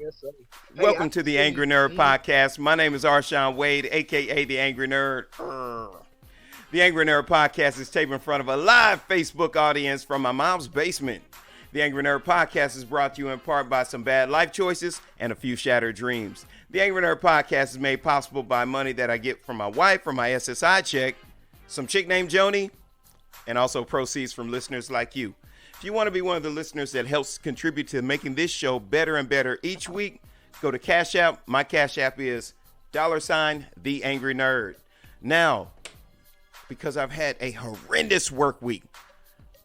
Yes, sir. Hey, I Welcome to the see Angry Nerd you. Podcast. My name is Arshawn Wade, aka the Angry Nerd. The Angry Nerd Podcast is taped in front of a live Facebook audience from my mom's basement. The Angry Nerd Podcast is brought to you in part by some bad life choices and a few shattered dreams. The Angry Nerd Podcast is made possible by money that I get from my wife from my SSI check, some chick named Joni, and also proceeds from listeners like you. If you want to be one of the listeners that helps contribute to making this show better and better each week, go to Cash App. My Cash App is $the Angry Nerd. Now, because I've had a horrendous work week,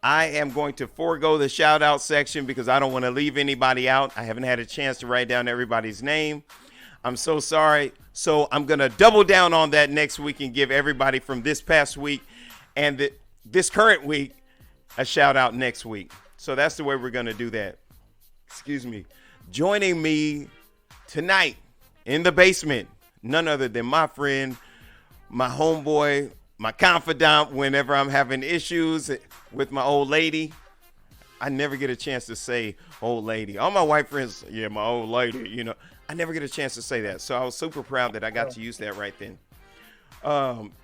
I am going to forego the shout out section because I don't want to leave anybody out. I haven't had a chance to write down everybody's name. I'm so sorry. So I'm going to double down on that next week and give everybody from this past week and this current week a shout out next week. So that's the way we're going to do that. Excuse me. Joining me tonight in the basement, none other than my friend, my homeboy, my confidant whenever I'm having issues with my old lady. I never get a chance to say old lady. All my white friends, yeah, my old lady, you know. I never get a chance to say that. So I was super proud that I got to use that right then.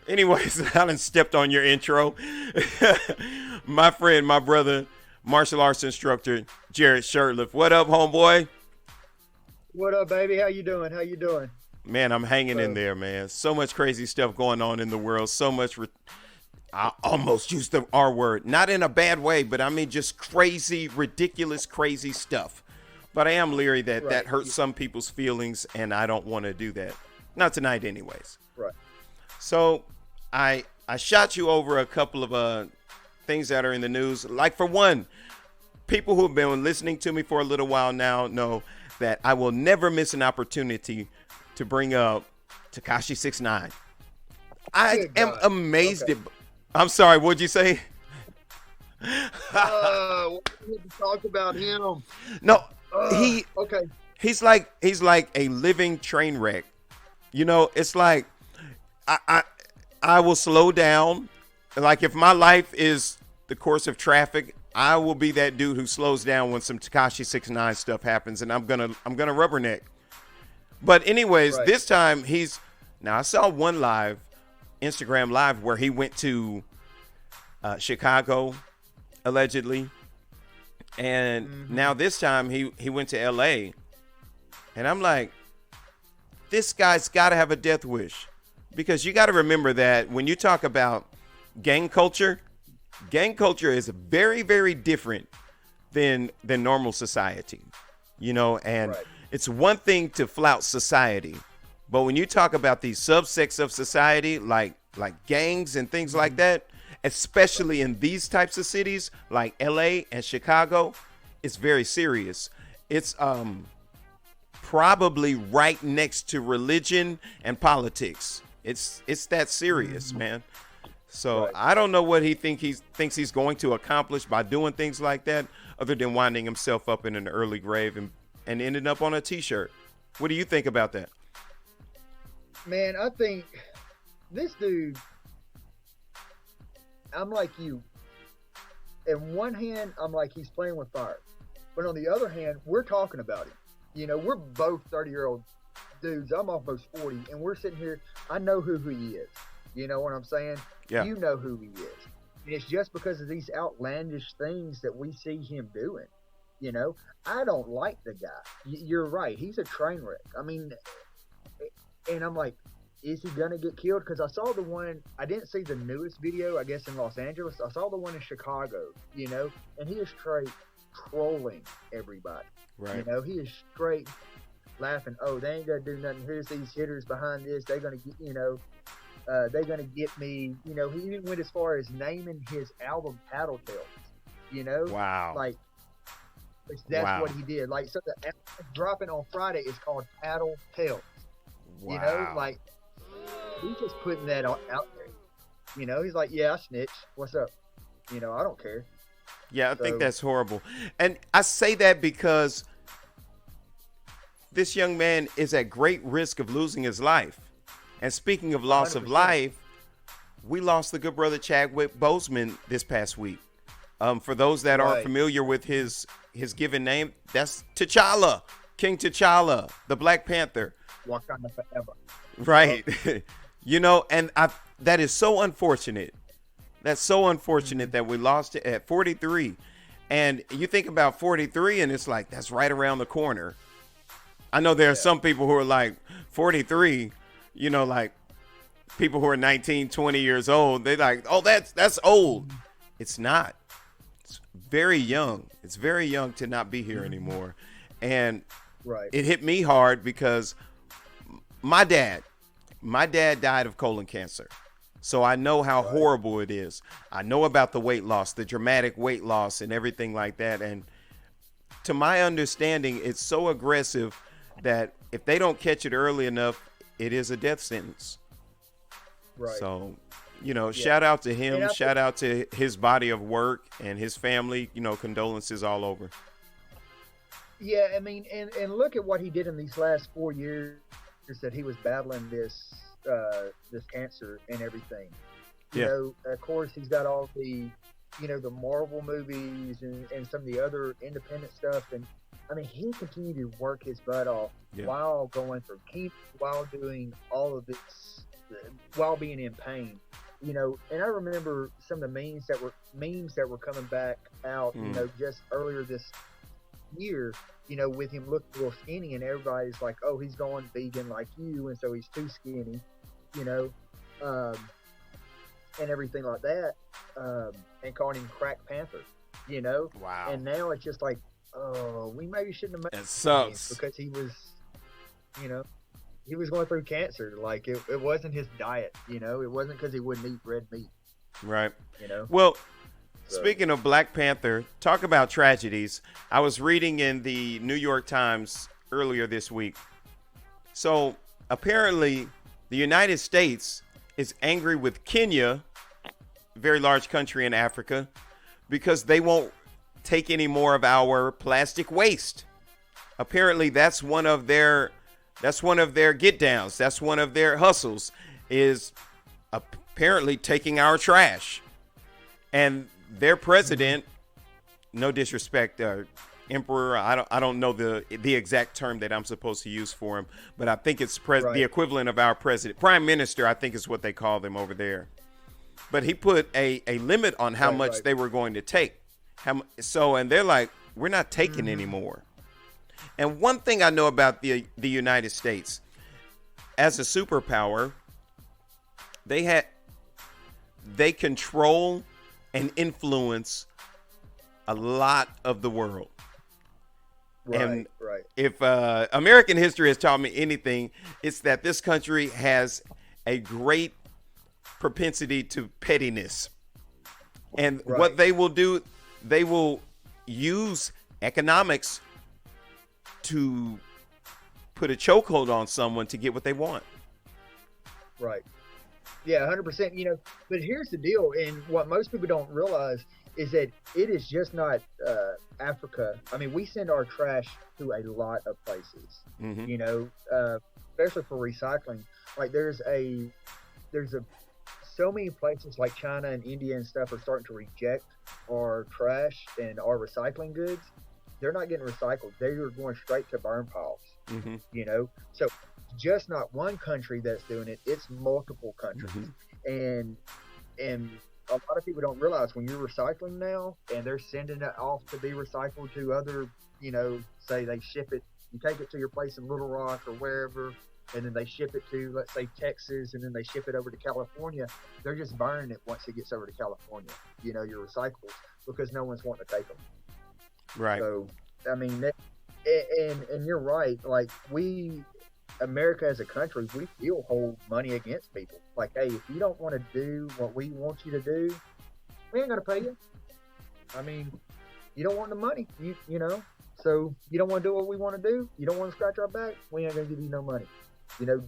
Anyways, I done stepped on your intro. My friend, my brother, martial arts instructor, Jarod Shurtleff. What up, homeboy? What up, baby? How you doing? How you doing? Man, I'm hanging in there, man. So much crazy stuff going on in the world. So much. I almost used the R word. Not in a bad way, but I mean just crazy, ridiculous, crazy stuff. But I am leery that that hurts some people's feelings, and I don't want to do that. Not tonight, anyways. Right. So I shot you over a couple of things that are in the news. Like, for one, people who have been listening to me for a little while now know that I will never miss an opportunity to bring up Tekashi 6ix9ine. I am amazed at. I'm sorry, what'd you say? We need to talk about him. No, Okay. he's like a living train wreck. You know, it's like I will slow down. Like, if my life is the course of traffic, I will be that dude who slows down when some Tekashi 6ix9ine stuff happens, and I'm gonna rubberneck. But anyways, this time now I saw one Instagram live where he went to Chicago, allegedly. And now this time he went to LA. And I'm like, this guy's got to have a death wish. Because you got to remember that when you talk about gang culture is very, very different than normal society. You know, and it's one thing to flout society, but when you talk about these subsects of society, like gangs and things like that, especially in these types of cities like LA and Chicago, it's very serious. It's probably right next to religion and politics. It's that serious, man. So I don't know what he thinks he's going to accomplish by doing things like that, other than winding himself up in an early grave and ending up on a t-shirt. What do you think about that? Man, I think this dude, I'm like you. In one hand, I'm like, he's playing with fire. But on the other hand, we're talking about him. You know, we're both 30-year-old dudes. I'm almost 40, and we're sitting here. I know who he is. You know what I'm saying? Yeah. You know who he is. And it's just because of these outlandish things that we see him doing. You know, I don't like the guy. You're right. He's a train wreck. I mean, and I'm like, is he going to get killed? Because I saw the one, I didn't see the newest video, I guess, in Los Angeles. I saw the one in Chicago, you know, and he is straight trolling everybody. Right. You know, he is straight laughing. Oh, they ain't going to do nothing. Here's these hitters behind this. They're going to get, you know, they're going to get me. You know, he even went as far as naming his album Tattletales, you know? Wow. Like, that's what he did. Like, so the album dropping on Friday is called Tattletales. Wow. You know, like, he's just putting that out there. You know, he's like, yeah, I snitch. What's up? You know, I don't care. Yeah, I think that's horrible. And I say that because this young man is at great risk of losing his life. And speaking of loss 100%. Of life, we lost the good brother Chadwick Boseman this past week. For those that aren't familiar with his given name, that's T'Challa, King T'Challa, the Black Panther. Wakanda forever. Right. And that is so unfortunate. That's so unfortunate that we lost it at 43. And you think about 43 and it's like, that's right around the corner. I know there are some people who are like 43, like people who are 19, 20 years old. They're like, oh, that's old. It's not. It's very young. It's very young to not be here anymore. And it hit me hard because my dad died of colon cancer. So I know how horrible it is. I know about the weight loss, the dramatic weight loss and everything like that. And to my understanding, it's so aggressive that if they don't catch it early enough, it is a death sentence. Right. So, shout out to him. Shout out to his body of work and his family, condolences all over. Yeah, I mean, and look at what he did in these last 4 years that he was battling this cancer and everything. Of course, he's got all the, the Marvel movies and some of the other independent stuff. And I mean, he continued to work his butt off while going through chemo, while doing all of this, while being in pain. And I remember some of the memes that were coming back out, just earlier this year, with him looking a little skinny, and everybody's like, oh, he's going vegan like you, and so he's too skinny, and everything like that, and calling him Crack Panther, Wow. And now it's just like, oh, we maybe shouldn't have made it sucks because he was, he was going through cancer. Like it wasn't his diet, it wasn't because he wouldn't eat red meat. Right. Well, speaking of Black Panther, talk about tragedies. I was reading in the New York Times earlier this week. So apparently the United States is angry with Kenya, a very large country in Africa, because they won't take any more of our plastic waste. Apparently that's one of their get downs. That's one of their hustles, is apparently taking our trash. And their president, no disrespect, emperor, I don't know the exact term that I'm supposed to use for him, but I think it's the equivalent of our president. Prime minister, I think is what they call them over there. But he put a limit on how much they were going to take. And they're like, we're not taking anymore. And one thing I know about the United States, as a superpower, they control and influence a lot of the world. And if American history has taught me anything, it's that this country has a great propensity to pettiness. And what they will do, they will use economics to put a chokehold on someone to get what they want. Right. Yeah, 100%. But here's the deal, and what most people don't realize is that it is just not Africa. I mean, we send our trash to a lot of places. Especially for recycling. Like there's so many places like China and India and stuff are starting to reject our trash and our recycling goods. They're not getting recycled. They are going straight to burn piles. So just not one country that's doing it, it's multiple countries. And a lot of people don't realize when you're recycling now and they're sending it off to be recycled to other, say they ship it, you take it to your place in Little Rock or wherever, and then they ship it to, let's say, Texas, and then they ship it over to California. They're just burning it once it gets over to California, your recyclables, because no one's wanting to take them. Right. So, I mean, and you're right. Like America as a country, we still hold money against people. Like, hey, if you don't want to do what we want you to do, we ain't gonna pay you. I mean, you don't want the money, you know. So you don't want to do what we want to do. You don't want to scratch our back. We ain't gonna give you no money,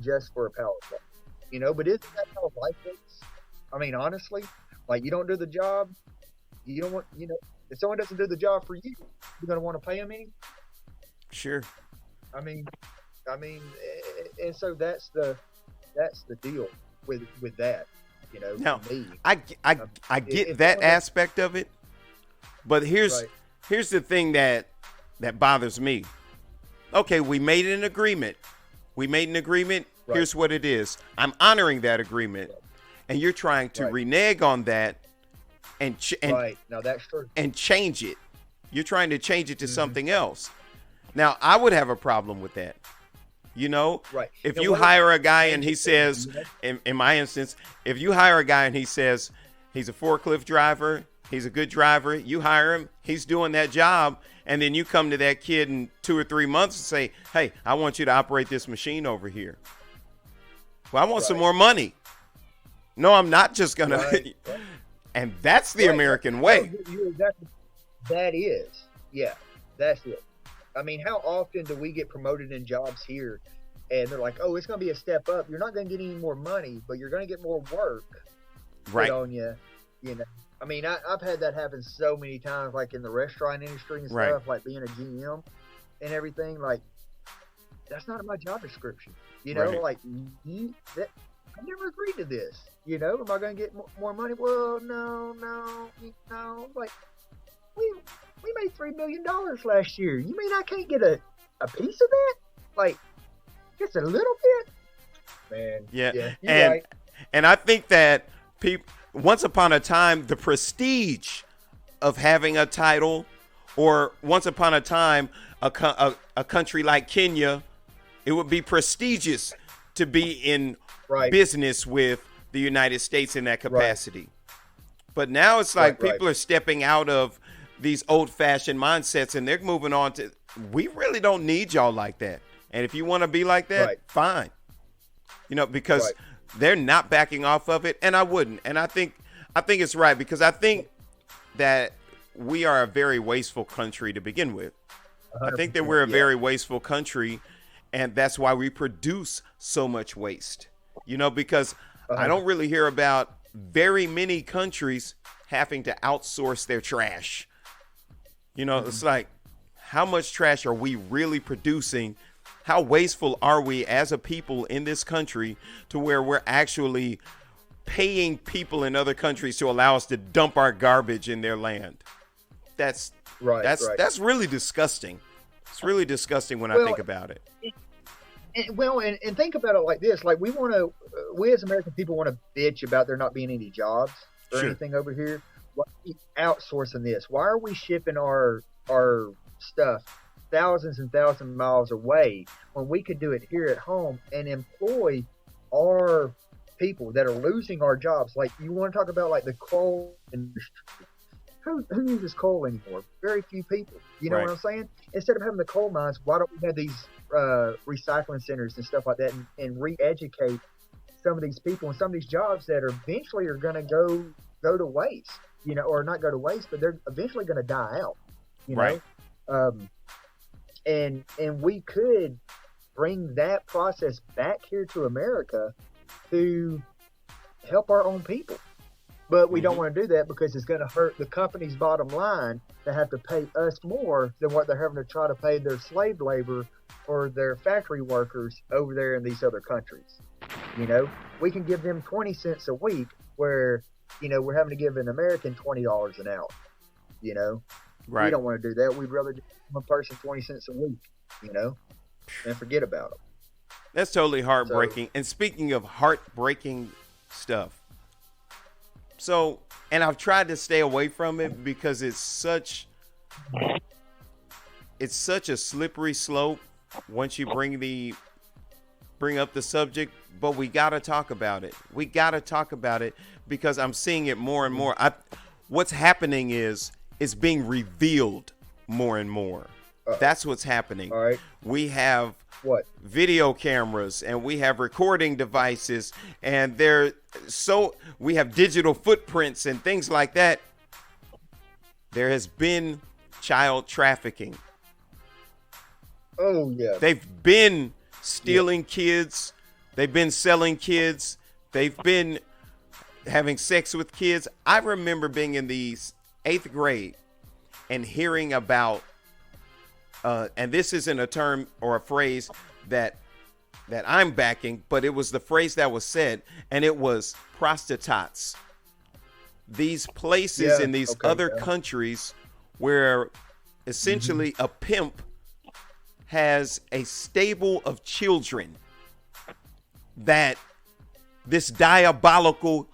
just for a power play. But isn't that how life is? I mean, honestly, like you don't do the job, you don't want, if someone doesn't do the job for you, you're gonna want to pay them any. Sure. I mean, and so that's the deal with that, Now, me. I get that aspect of it, but here's the thing that bothers me. okay, we made an agreement. Right. Here's what it is. I'm honoring that agreement. Right. And you're trying to renege on that and Now that's true. And change it. You're trying to change it to something else. Now, I would have a problem with that. You know, if you hire a guy and he says, in my instance, if you hire a guy and he says he's a forklift driver, he's a good driver, you hire him, he's doing that job, and then you come to that kid in 2 or 3 months and say, hey, I want you to operate this machine over here. Well, I want some more money. No, I'm not just going to. And that's the American way. That is. Yeah, that's it. I mean, how often do we get promoted in jobs here and they're like, oh, it's going to be a step up. You're not going to get any more money, but you're going to get more work put on you. You know, I mean, I've had that happen so many times, like in the restaurant industry and stuff, like being a GM and everything. Like, that's not in my job description. You know, like, I never agreed to this. You know, am I going to get more money? Well, no. Like, we made $3 million last year. You mean I can't get a piece of that? Like, just a little bit? Man. Yeah. And I think that people, once upon a time, the prestige of having a title, or once upon a time, a country like Kenya, it would be prestigious to be in business with the United States in that capacity. But now it's like people are stepping out of these old-fashioned mindsets and they're moving on to, we really don't need y'all like that. And if you want to be like that, fine. You know, because they're not backing off of it, and I wouldn't. And I think it's right, because I think that we are a very wasteful country to begin with. I think that we're a very wasteful country, and that's why we produce so much waste. You know, because I don't really hear about very many countries having to outsource their trash. You know, it's like, how much trash are we really producing? How wasteful are we as a people in this country to where we're actually paying people in other countries to allow us to dump our garbage in their land? That's really disgusting. It's really disgusting when I think about it. And think about it like this: like, we as American people want to bitch about there not being any jobs or anything over here. Why are we outsourcing this? Why are we shipping our stuff thousands and thousands of miles away when we could do it here at home and employ our people that are losing our jobs? Like, you want to talk about like the coal industry. Who uses coal anymore? Very few people. You know what I'm saying? Instead of having the coal mines, why don't we have these recycling centers and stuff like that, and re-educate some of these people and some of these jobs that are eventually are going to go to waste, you know, or not go to waste, but they're eventually going to die out, you know? And we could bring that process back here to America to help our own people. But we don't want to do that because it's going to hurt the company's bottom line to have to pay us more than what they're having to try to pay their slave labor or their factory workers over there in these other countries. You know, we can give them 20 cents a week where, you know, we're having to give an American $20 an hour. You know, we don't want to do that. We'd rather give one person 20 cents a week, you know, and forget about them. That's totally heartbreaking. And speaking of heartbreaking stuff, so, and I've tried to stay away from it because it's such a slippery slope once you bring up the subject, but we got to talk about it. We got to talk about it because I'm seeing it more and more. What's happening is it's being revealed more and more. That's what's happening. All right. We have video cameras and we have recording devices, and we have digital footprints and things like that. There has been child trafficking. Oh yeah. They've been stealing kids. They've been selling kids. They've been having sex with kids. I remember being in the 8th grade and hearing about and this isn't a term or a phrase that I'm backing, but it was the phrase that was said, and it was prostitutes. These places in these other countries where essentially a pimp has a stable of children that this diabolical,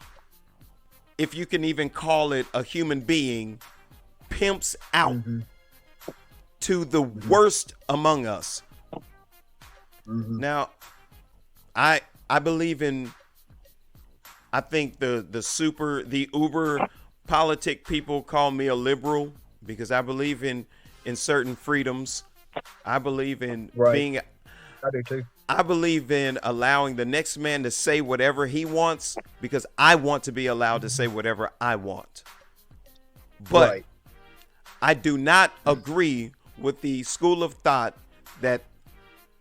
if you can even call it a human being, pimps out to the worst among us. Now, I believe in, I think the uber politic people call me a liberal because I believe in certain freedoms. I believe in being, I do too. I believe in allowing the next man to say whatever he wants because I want to be allowed to say whatever I want. But I do not agree with the school of thought that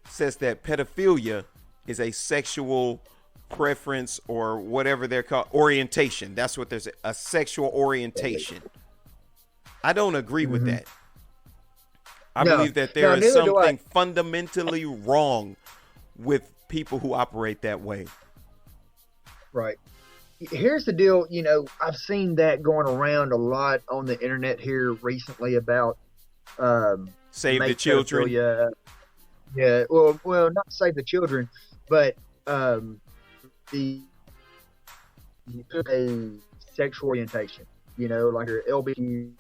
says that pedophilia is a sexual preference or whatever they're called, orientation. That's what there's a sexual orientation. I don't agree with that. I believe that there is something fundamentally wrong with people who operate that way. Right. Here's the deal. You know, I've seen that going around a lot on the internet here recently about save the children. Yeah. Well, not save the children, but the a sexual orientation. You know, like your LBQ,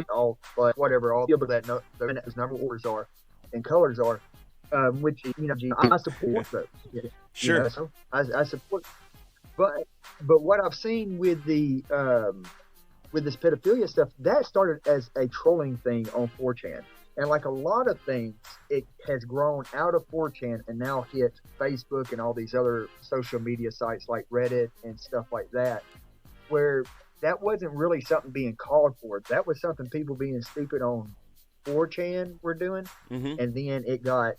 all whatever, all that those number orders are and colors are. Which, you know, I support those. Sure. You know, so I support, but what I've seen with the with this pedophilia stuff, that started as a trolling thing on 4chan, and like a lot of things, it has grown out of 4chan and now hit Facebook and all these other social media sites like Reddit and stuff like that, where that wasn't really something being called for. That was something people being stupid on 4chan were doing, and then it got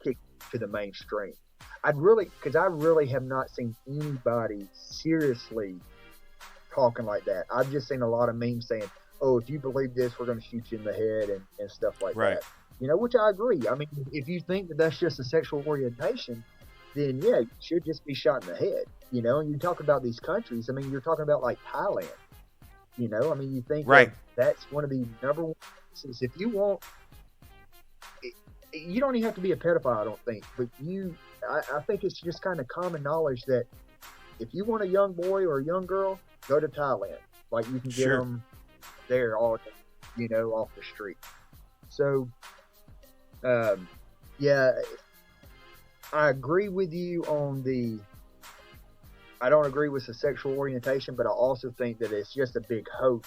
kicked to the mainstream. I really have not seen anybody seriously talking like that. I've just seen a lot of memes saying, "Oh, if you believe this, we're going to shoot you in the head," and stuff like that. You know, which I agree. I mean, if you think that that's just a sexual orientation, then yeah, you should just be shot in the head. You know, and you talk about these countries. I mean, you're talking about like Thailand. You know, I mean, you think that's one of the number one places. If you want, you don't even have to be a pedophile, I don't think. But I think it's just kind of common knowledge that if you want a young boy or a young girl, go to Thailand. Like, you can get them there all, you know, off the street. So, yeah, I agree with you on I don't agree with the sexual orientation, but I also think that it's just a big hoax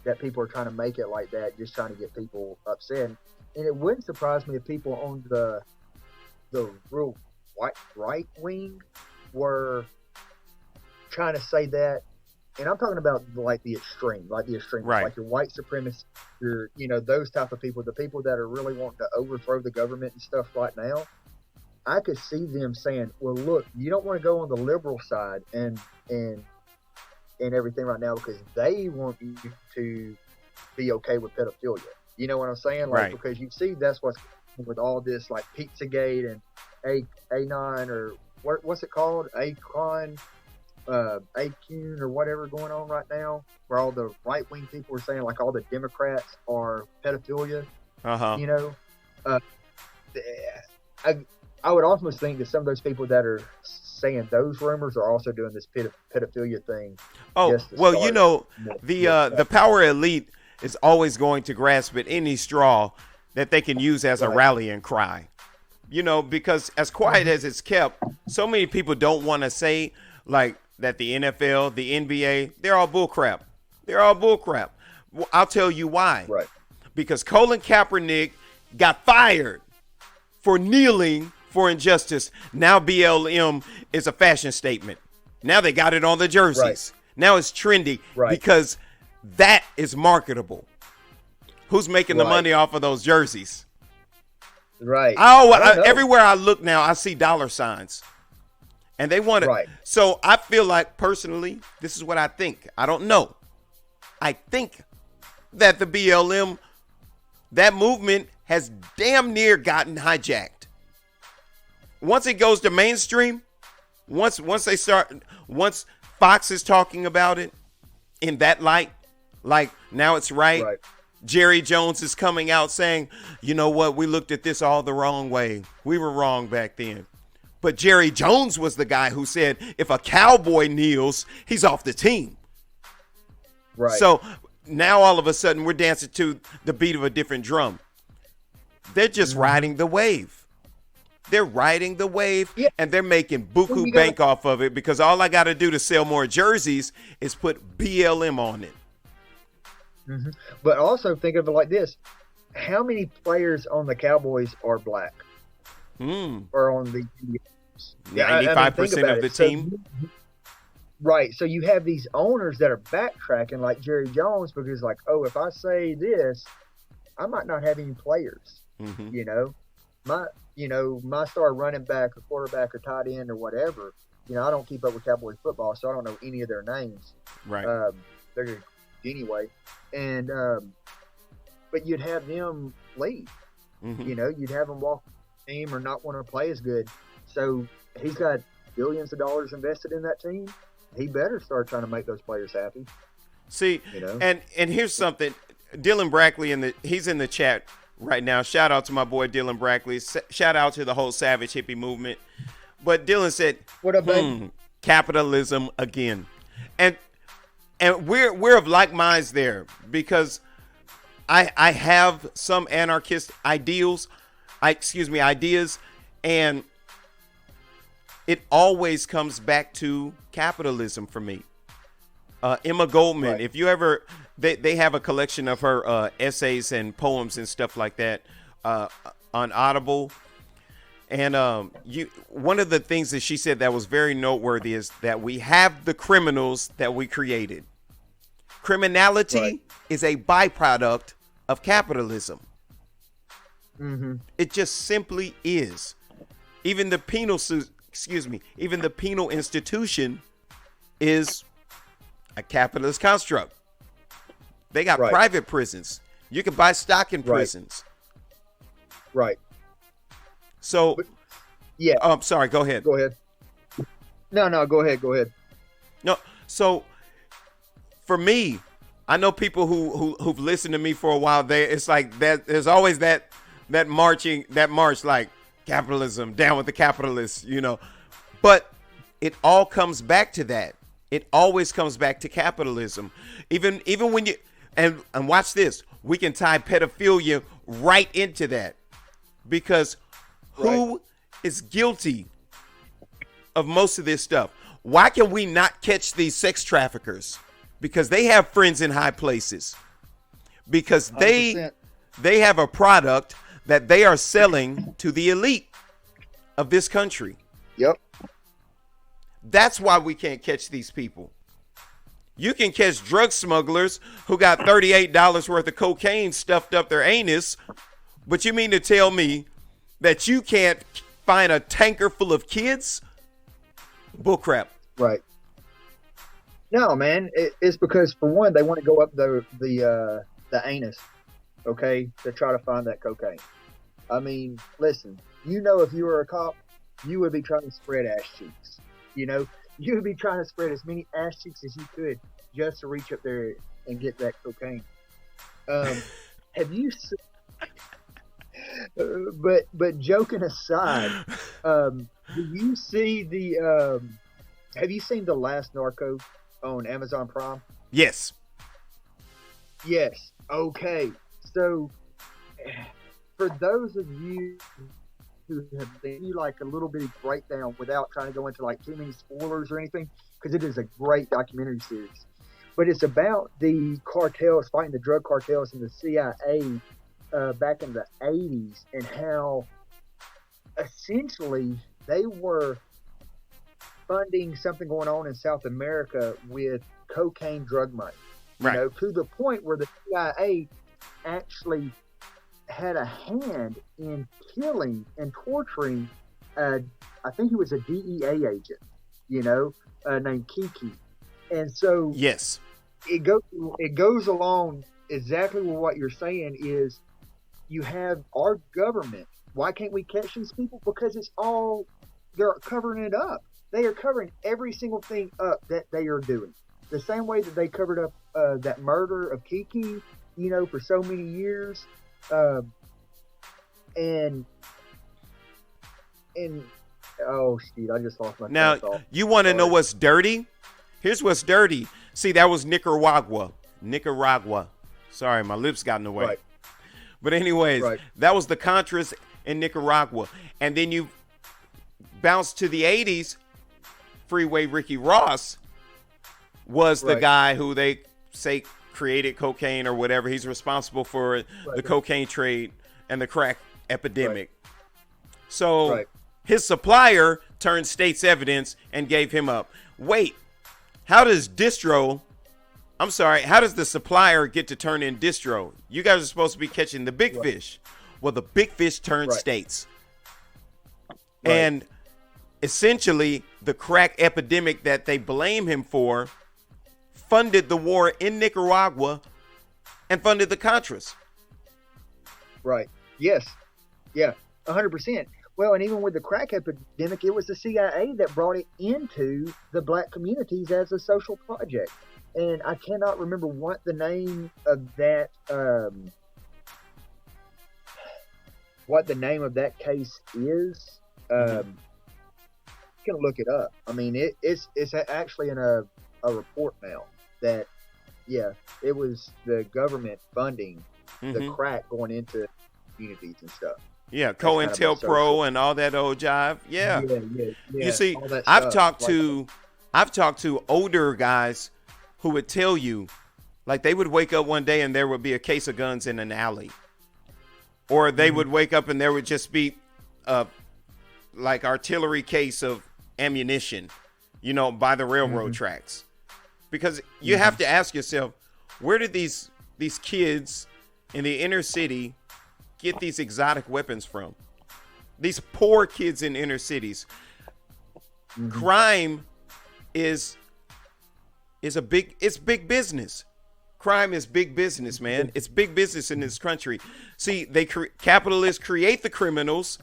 that people are trying to make it like that, just trying to get people upset. And it wouldn't surprise me if people on the real right wing were trying to say that. And I'm talking about like the extreme, like your white supremacists, you know, those type of people, the people that are really wanting to overthrow the government and stuff right now. I could see them saying, well, look, you don't want to go on the liberal side and everything right now because they want you to be okay with pedophilia. You know what I'm saying? Like, because you see that's what's with all this like Pizzagate and A9 or what's it called? ACON, ACUN or whatever going on right now, where all the right wing people are saying like all the Democrats are pedophilia. You know, I would almost think that some of those people that are saying those rumors are also doing this pedophilia thing. Oh, well, you know, the power elite is always going to grasp at any straw that they can use as a rallying cry. You know, because as quiet as it's kept, so many people don't want to say like that the NFL, the NBA, they're all bullcrap. They're all bullcrap. Well, I'll tell you why. Right. Because Colin Kaepernick got fired for kneeling for injustice. Now BLM is a fashion statement. Now they got it on the jerseys. Now it's trendy because that is marketable. Who's making the money off of those jerseys? Right. Everywhere I look now, I see dollar signs. And they want it. So I feel like personally, this is what I think. I don't know. I think that the BLM, that movement has damn near gotten hijacked. Once it goes to mainstream, once Fox is talking about it in that light, like now it's right. Jerry Jones is coming out saying, you know what, we looked at this all the wrong way. We were wrong back then. But Jerry Jones was the guy who said, if a cowboy kneels, he's off the team. Right. So now all of a sudden we're dancing to the beat of a different drum. They're just riding the wave. They're riding the wave, and they're making buku bank off of it, because all I got to do to sell more jerseys is put BLM on it. Mm-hmm. But also think of it like this. How many players on the Cowboys are black? Or on the 95% of the team. Right. So you have these owners that are backtracking like Jerry Jones, because like, oh, if I say this, I might not have any players. You know, my star running back or quarterback or tight end or whatever, you know, I don't keep up with Cowboys football, so I don't know any of their names. Right. They're going to anyway. And, but you'd have them leave. You know, you'd have them walk the team or not want to play as good. So he's got billions of dollars invested in that team. He better start trying to make those players happy. See, you know? and here's something. Dylan Brackley, he's in the chat right now. Shout out to my boy Dylan Brackley. Shout out to the whole Savage Hippie movement. But Dylan said, "What up, baby? Capitalism again," and we're of like minds there, because I have some anarchist ideas, and it always comes back to capitalism for me. Emma Goldman, Right. if you ever, they have a collection of her essays and poems and stuff like that on Audible. And one of the things that she said that was very noteworthy is that we have the criminals that we created. Criminality is a byproduct of capitalism. It just simply is. Even the penal institution is a capitalist construct. They got private prisons. You can buy stock in prisons. Right. So, yeah. I'm sorry. Go ahead. Go ahead. No, go ahead. No. So, for me, I know people who've listened to me for a while. It's like that. There's always that march, like capitalism, down with the capitalists, you know. But it all comes back to that. It always comes back to capitalism. Even when you and watch this, we can tie pedophilia right into that, because who is guilty of most of this stuff? Why can we not catch these sex traffickers? Because they have friends in high places. Because they 100%. have a product that they are selling to the elite of this country. Yep. That's why we can't catch these people. You can catch drug smugglers who got $38 worth of cocaine stuffed up their anus, but you mean to tell me that you can't find a tanker full of kids? Bullcrap. Right. No, man. It's because, for one, they want to go up the anus, okay, to try to find that cocaine. I mean, listen. You know, if you were a cop, you would be trying to spread ass cheeks. You know, you would be trying to spread as many ass cheeks as you could just to reach up there and get that cocaine. Have you seen, but joking aside, do you see have you seen The Last Narco on Amazon Prime? Yes. Yes. Okay. So for those of you who have seen like a little bitty breakdown without trying to go into like too many spoilers or anything, because it is a great documentary series. But it's about the cartels fighting the drug cartels and the CIA back in the 80s, and how essentially they were funding something going on in South America with cocaine drug money. Right. You know, to the point where the CIA actually had a hand in killing and torturing, I think he was a DEA agent, you know, named Kiki. And so yes, it goes along exactly with what you're saying is you have our government. Why can't we catch these people? Because they're covering it up. They are covering every single thing up that they are doing. The same way that they covered up that murder of Kiki, for so many years. Um, and and oh shit, I just lost my train Now, of thought. you want to know Sorry. what's dirty? Here's what's dirty. See, that was Nicaragua. Sorry, my lips got in the way. Right. But anyways, Right. that was the Contras in Nicaragua. And then you bounce to the 80s. Freeway Ricky Ross was the Right. guy who they say created cocaine or whatever. He's responsible for the cocaine trade and the crack epidemic. So Right. his supplier turned state's evidence and gave him up. Wait, how does the supplier get to turn in distro? You guys are supposed to be catching the big fish. Well, the big fish turned states. Right. And essentially, the crack epidemic that they blame him for funded the war in Nicaragua and funded the Contras. Right. Yes. Yeah. 100%. Well, and even with the crack epidemic, it was the CIA that brought it into the black communities as a social project. And I cannot remember what the name of that case is. Gonna look it up. I mean, it's actually in a report now that it was the government funding the crack going into communities and stuff. Yeah, COINTELPRO and all that old jive. Yeah. You see, all that I've stuff. talked to older guys who would tell you, like, they would wake up one day and there would be a case of guns in an alley, or they would wake up and there would just be like artillery case of ammunition, by the railroad tracks. Because you have to ask yourself, where did these kids in the inner city get these exotic weapons from? These poor kids in inner cities. Crime is big business. Crime is big business, man. It's big business in this country. See, capitalists create the criminals.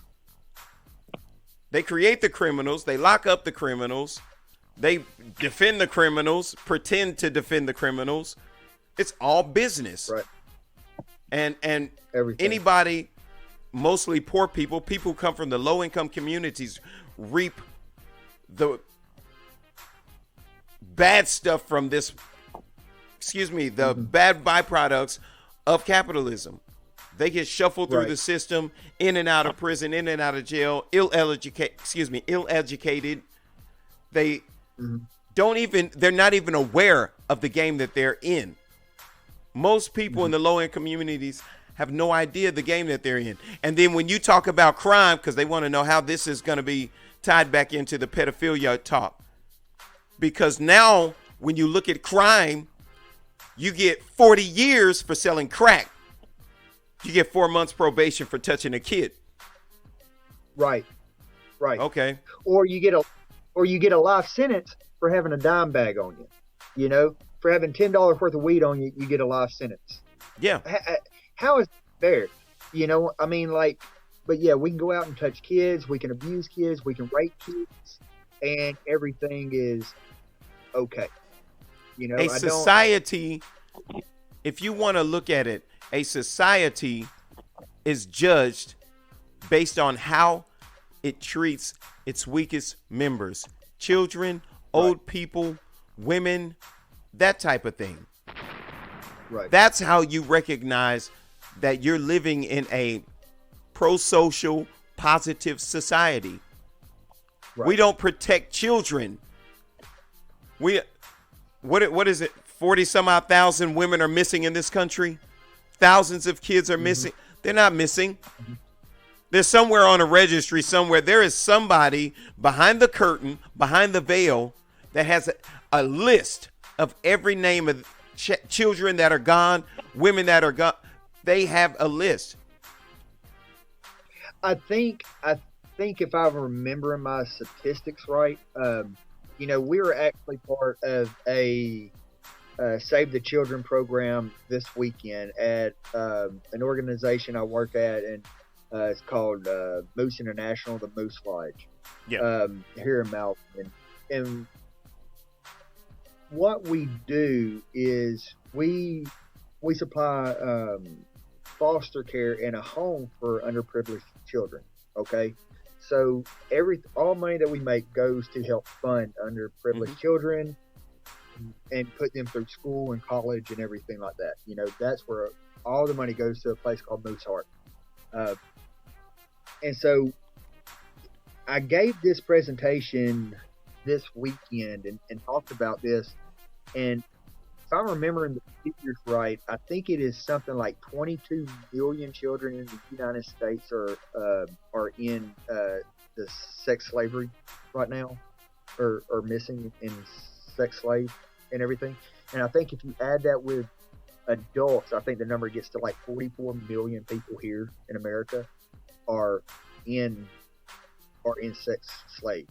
They create the criminals. They lock up the criminals. They defend the criminals, pretend to defend the criminals. It's all business. Right. And Everything. anybody, mostly poor people who come from the low income communities, reap the bad stuff from this, the bad byproducts of capitalism. They get shuffled through the system, in and out of prison, in and out of jail, ill-educated. They they're not even aware of the game that they're in. Most people in the low-end communities have no idea the game that they're in. And then when you talk about crime, because they want to know how this is going to be tied back into the pedophilia talk. Because now when you look at crime, you get 40 years for selling crack. You get 4 months probation for touching a kid. Right. Okay. Or you get a life sentence for having a dime bag on you. For having $10 worth of weed on you, you get a life sentence. Yeah. How is it fair? I mean, like, but yeah, we can go out and touch kids, we can abuse kids, we can rape kids, and everything is okay. A society, if you want to look at it, a society is judged based on how it treats its weakest members, children, old people, women, that type of thing. Right. That's how you recognize that you're living in a pro-social, positive society. Right. We don't protect children. What is it? 40 some odd thousand women are missing in this country. Thousands of kids are missing. They're not missing. They're somewhere on a registry somewhere. There is somebody behind the curtain, behind the veil, that has a list of every name of children that are gone, women that are gone. They have a list. I think if I'm remembering my statistics right, we were actually part of a Save the Children program this weekend at an organization I work at, and it's called Moose International, the Moose Lodge, here in Malvern. And what we do is we we supply foster care and a home for underprivileged children. Okay, so all money that we make goes to help fund underprivileged children and put them through school and college and everything like that. That's where all the money goes, to a place called Moose Heart. And so I gave this presentation this weekend and talked about this. And if I'm remembering the figures right, I think it is something like 22 million children in the United States are in the sex slavery right now, or missing in sex slave and everything. And I think if you add that with adults, I think the number gets to like 44 million people here in America are in sex slave.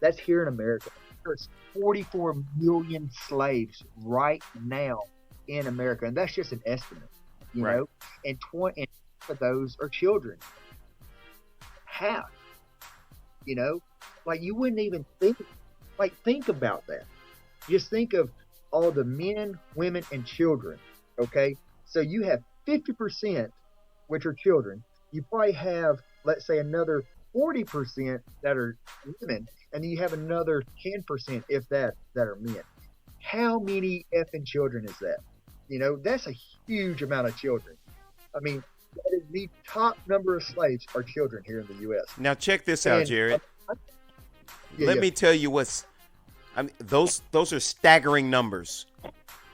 That's here in America. There's 44 million slaves right now in America, and that's just an estimate. And 20 of those are children. Half. Like, you wouldn't even think about that. Just think of all the men, women, and children. Okay, so you have 50%, which are children. You probably have, let's say, another 40% that are women, and then you have another 10%, if that are men. How many effing children is that? That's a huge amount of children. I mean, that is the top number of slaves are children here in the U.S. Now check this out, Jarod. Let me tell you those are staggering numbers.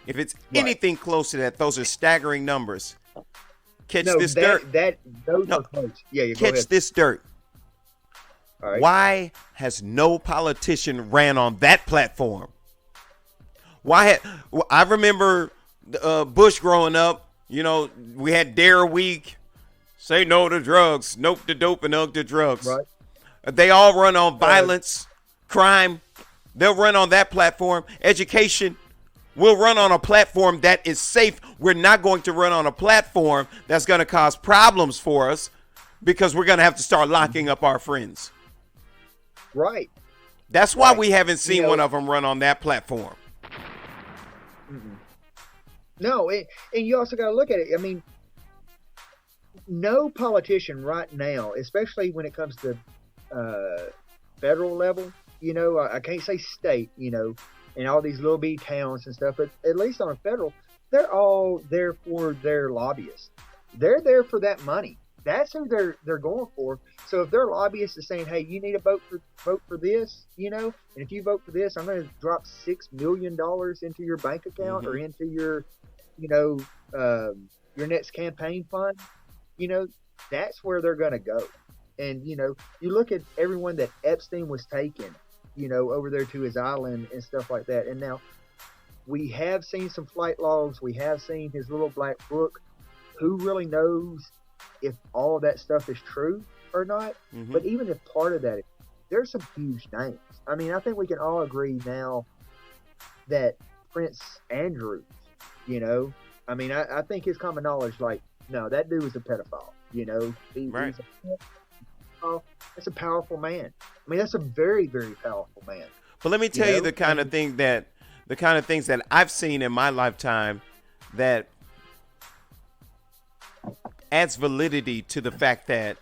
If it's anything close to that, those are staggering numbers. Catch this dirt. Those are close. Yeah, catch this dirt. All right. Why has no politician ran on that platform? I remember Bush growing up. We had Dare Week, say no to drugs, nope to dope, and ugh to drugs. Right. They all run on violence, crime. They'll run on that platform. Education. We'll run on a platform that is safe. We're not going to run on a platform that's going to cause problems for us, because we're going to have to start locking up our friends. Right. That's why we haven't seen one of them run on that platform. No, and you also got to look at it. I mean, no politician right now, especially when it comes to federal level, I can't say state, and all these little bitty towns and stuff, but at least on a federal, they're all there for their lobbyists. They're there for that money. That's who they're going for. So if their lobbyist is saying, "Hey, you need to vote for this," and if you vote for this, I'm going to drop $6 million into your bank account or into your, your next campaign fund, that's where they're going to go. And you look at everyone that Epstein was taking, over there to his island and stuff like that. And now we have seen some flight logs. We have seen his little black book. Who really knows if all of that stuff is true or not? But even if part of that, there's some huge names. I mean, I think we can all agree now that Prince Andrew, I mean, I think his common knowledge, no, that dude was a pedophile. Right. That's a powerful man. I mean, that's a very, very powerful man. But let me tell you the kind of things that I've seen in my lifetime that adds validity to the fact that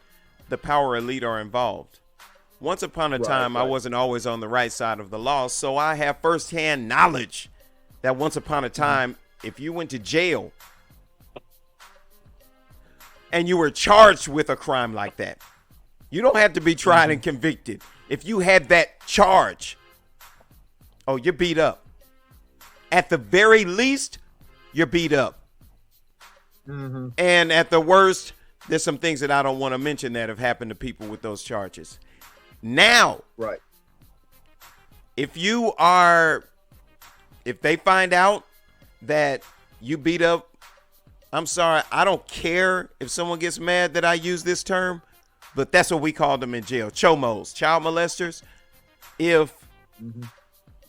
the power elite are involved. Once upon a time, I wasn't always on the right side of the law, so I have firsthand knowledge that once upon a time, if you went to jail and you were charged with a crime like that, you don't have to be tried and convicted. If you had that charge, you're beat up. At the very least, you're beat up. And at the worst, there's some things that I don't want to mention that have happened to people with those charges. Now, if they find out that you beat up, I'm sorry, I don't care if someone gets mad that I use this term, but that's what we call them in jail. Chomos, child molesters. If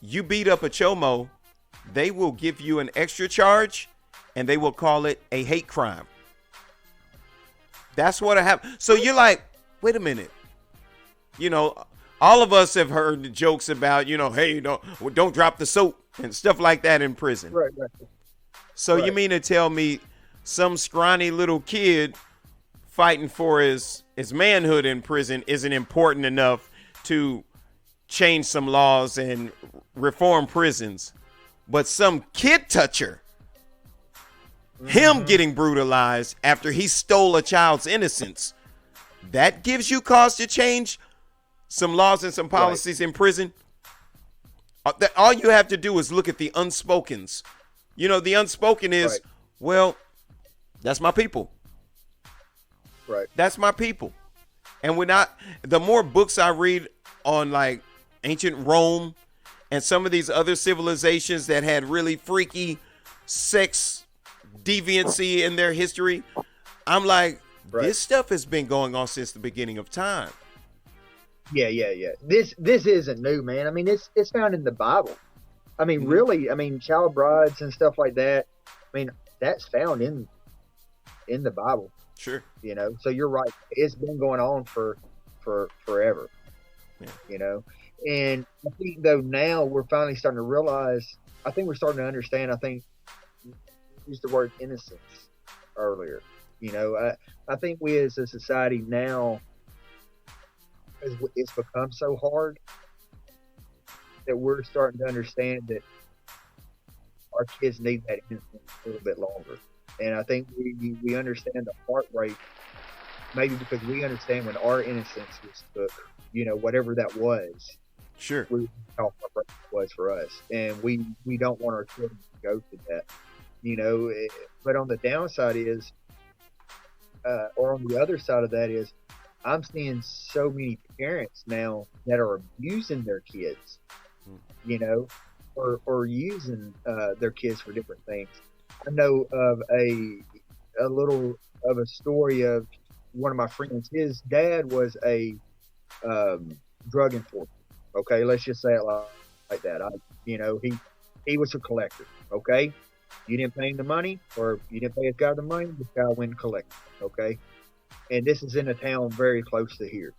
you beat up a chomo, they will give you an extra charge and they will call it a hate crime. That's what happened. So you're like, wait a minute. All of us have heard the jokes about, hey, don't drop the soap and stuff like that in prison. Right. So you Right. mean to tell me some scrawny little kid fighting for his manhood in prison isn't important enough to change some laws and reform prisons, but some kid toucher, him getting brutalized after he stole a child's innocence, that gives you cause to change some laws and some policies in prison? All you have to do is look at the unspokens. You know, the unspoken is, well, that's my people. Right. That's my people. And the more books I read on like ancient Rome and some of these other civilizations that had really freaky sex deviancy in their history, I'm like, this stuff has been going on since the beginning of time. Yeah. This isn't new, man. I mean, it's found in the Bible. I mean, really, I mean, child brides and stuff like that. I mean, that's found in the Bible. Sure. You know, so you're right. It's been going on for forever. Yeah. You know, and I think though now we're finally starting to realize. I think we're starting to understand. I think you used the word innocence earlier. You know, I think we as a society now, it's become so hard that we're starting to understand that our kids need that innocence a little bit longer. And I think we understand the heartbreak, maybe because we understand when our innocence was took, you know, whatever that was. Sure. How heartbreaking it was for us. And we don't want our children to go through that, you know. But on the downside is, or on the other side of that is, I'm seeing so many parents now that are abusing their kids, you know, or using their kids for different things. I know of a little of a story of one of my friends. His dad was a drug enforcer. Okay, let's just say it like that. You know, he was a collector. Okay, you didn't pay him the money, or you didn't pay this guy the money, this guy went and collected. Okay, and this is in a town very close to here.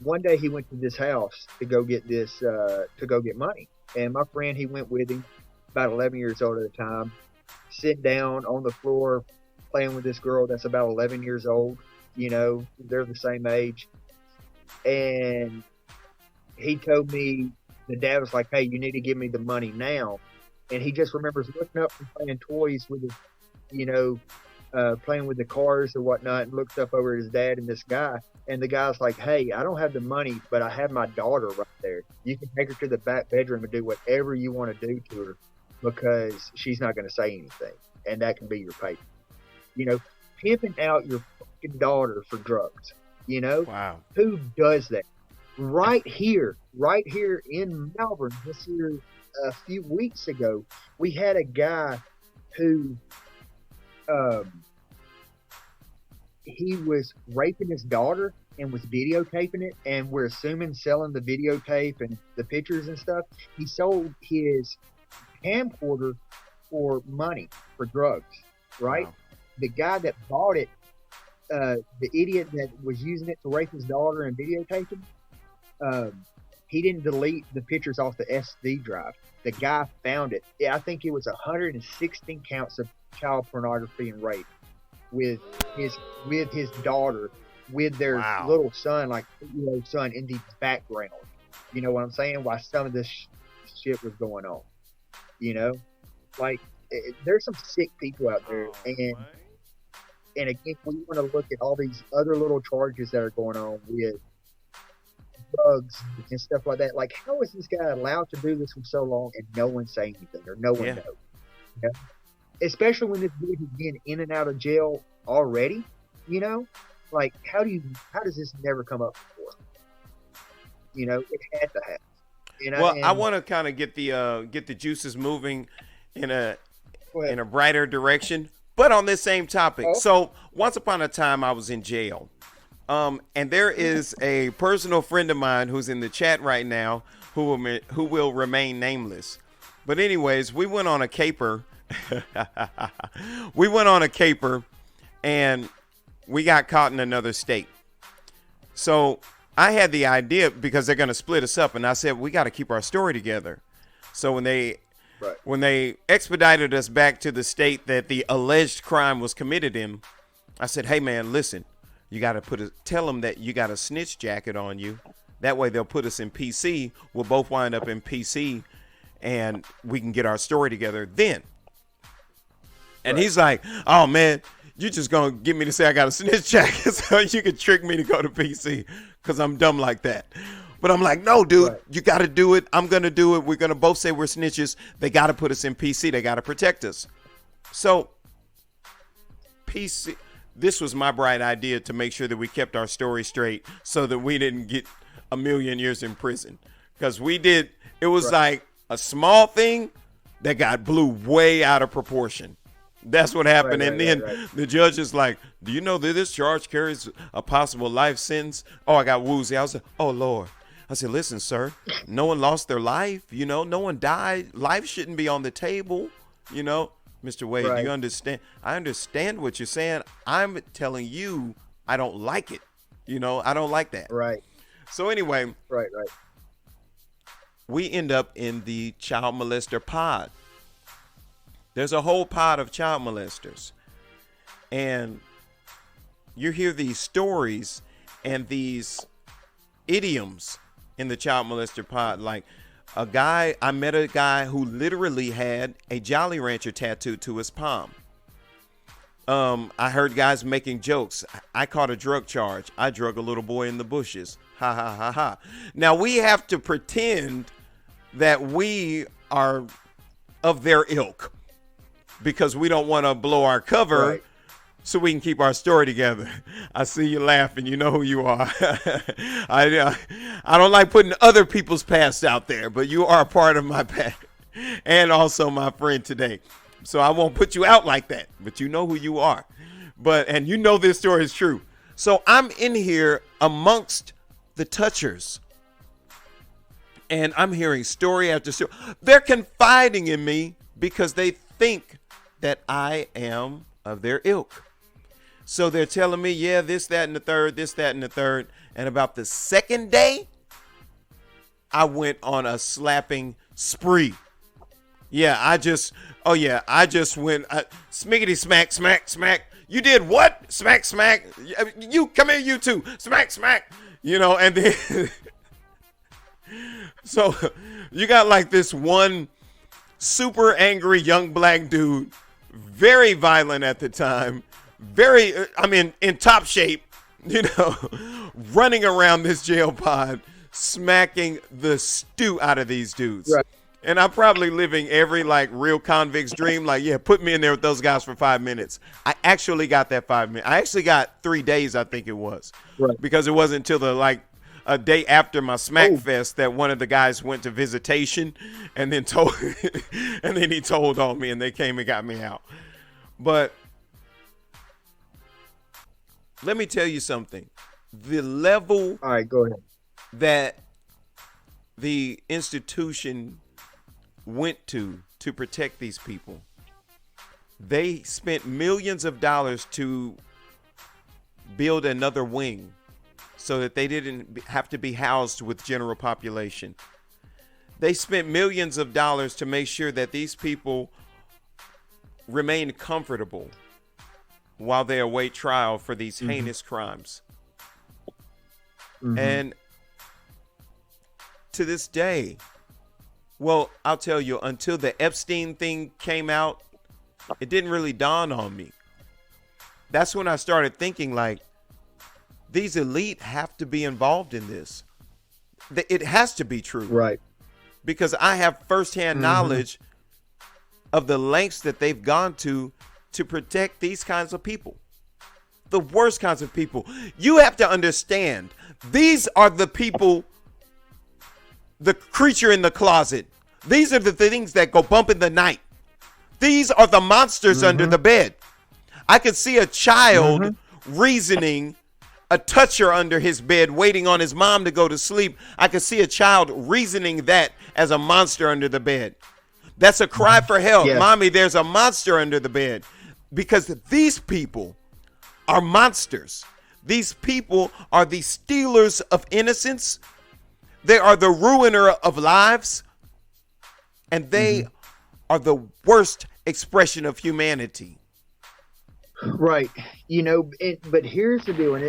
One day he went to this house to go get money, and my friend, he went with him, about 11 years old at the time, sitting down on the floor playing with this girl that's about 11 years old. You know, they're the same age. And he told me, the dad was like, hey, you need to give me the money now. And he just remembers looking up from playing toys with his, you know, playing with the cars or whatnot, and looks up over at his dad and this guy. And the guy's like, hey, I don't have the money, but I have my daughter right there. You can take her to the back bedroom and do whatever you want to do to her, because she's not going to say anything. And that can be your payment. You know, pimping out your fucking daughter for drugs. You know? Wow. Who does that? Right here in Melbourne, this year, a few weeks ago, we had a guy who he was raping his daughter and was videotaping it, and we're assuming selling the videotape and the pictures and stuff. He sold his camcorder for money, for drugs, right? Wow. The guy that bought it, the idiot that was using it to rape his daughter and videotape him, he didn't delete the pictures off the SD drive. The guy found it. I think it was 116 counts of child pornography and rape with his daughter, with their little son, like 8-year-old son, in the background. You know what I'm saying? While some of this shit was going on. You know, like there's some sick people out there, and again, we want to look at all these other little charges that are going on with drugs and stuff like that. Like, how is this guy allowed to do this for so long and no one say anything, or no one knows? You know? Especially when this dude has been in and out of jail already. You know, like how does this never come up before? You know, it had to happen. I want to kind of get the juices moving in a brighter direction, but on this same topic. Oh. So once upon a time, I was in jail. And there is a personal friend of mine who's in the chat right now who will remain nameless. But anyways, we went on a caper. And we got caught in another state. So I had the idea, because they're going to split us up, and I said, we got to keep our story together. So when they Right. When they expedited us back to the state that the alleged crime was committed in, I said, hey, man, listen, you got to tell them that you got a snitch jacket on you. That way they'll put us in PC. We'll both wind up in PC and we can get our story together then. And he's like, oh, man, you just going to get me to say I got a snitch jacket so you can trick me to go to PC because I'm dumb like that. But I'm like, no, dude, you got to do it. I'm going to do it. We're going to both say we're snitches. They got to put us in PC. They got to protect us. So PC, this was my bright idea to make sure that we kept our story straight so that we didn't get a million years in prison. Because it was like a small thing that got blew way out of proportion. That's what happened. And then the judge is like, do you know that this charge carries a possible life sentence? Oh, I got woozy. I was like, oh, Lord. I said, listen, sir, no one lost their life. You know, no one died. Life shouldn't be on the table. You know, Mr. Wade, do you understand? I understand what you're saying. I'm telling you, I don't like it. You know, I don't like that. Right. So anyway, right. We end up in the child molester pod. There's a whole pod of child molesters. And you hear these stories and these idioms in the child molester pod. Like I met a guy who literally had a Jolly Rancher tattooed to his palm. I heard guys making jokes. I caught a drug charge. I drug a little boy in the bushes. Ha, ha, ha, ha. Now we have to pretend that we are of their ilk because we don't want to blow our cover so we can keep our story together. I see you laughing. You know who you are. I don't like putting other people's past out there, but you are a part of my past and also my friend today. So I won't put you out like that, but you know who you are. And you know this story is true. So I'm in here amongst the touchers. And I'm hearing story after story. They're confiding in me because they think that I am of their ilk. So they're telling me, yeah, this, that, and the third, this, that, and the third. And about the second day, I went on a slapping spree. I just went smiggity smack, smack, smack. You did what? Smack, smack. You come here, you two. Smack, smack. You know, and then so you got like this one super angry young black dude, very violent at the time, in top shape, you know, running around this jail pod, smacking the stew out of these dudes. Right. And I'm probably living every like real convict's dream. Like, yeah, put me in there with those guys for 5 minutes. I actually got that 5 minutes. I actually got 3 days, I think it was. Right. Because it wasn't until a day after my smack fest that one of the guys went to visitation and then he told on me and they came and got me out. But let me tell you something. The level All right, go ahead. that the institution went to protect these people. They spent millions of dollars to build another wing so that they didn't have to be housed with general population. They spent millions of dollars to make sure that these people remained comfortable while they await trial for these heinous crimes. Mm-hmm. And to this day, well, I'll tell you, until the Epstein thing came out, it didn't really dawn on me. That's when I started thinking, like, these elite have to be involved in this. It has to be true. Right. Because I have firsthand knowledge of the lengths that they've gone to protect these kinds of people. The worst kinds of people. You have to understand, these are the people, the creature in the closet. These are the things that go bump in the night. These are the monsters under the bed. I could see a child reasoning, a toucher under his bed, waiting on his mom to go to sleep. I could see a child reasoning that as a monster under the bed. That's a cry for help. Yes. Mommy, there's a monster under the bed. Because these people are monsters. These people are the stealers of innocence. They are the ruiner of lives. And they are the worst expression of humanity. Right. But here's the deal, and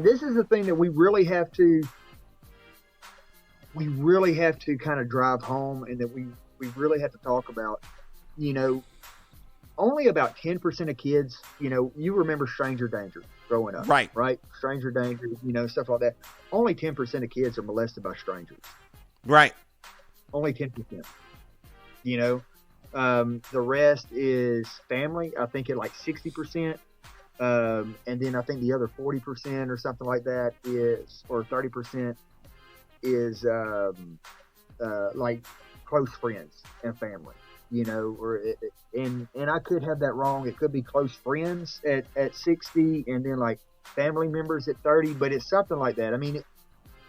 this is the thing that we really have to kind of drive home, and that we really have to talk about. Only about 10% of kids, you remember stranger danger growing up, right? Stranger danger, stuff like that. Only 10% of kids are molested by strangers, right? Only 10%. The rest is family. I think at like 60%. And then I think the other 40% or something like that or 30% is like close friends and family, and I could have that wrong. It could be close friends at 60, and then like family members at 30, but it's something like that. I mean,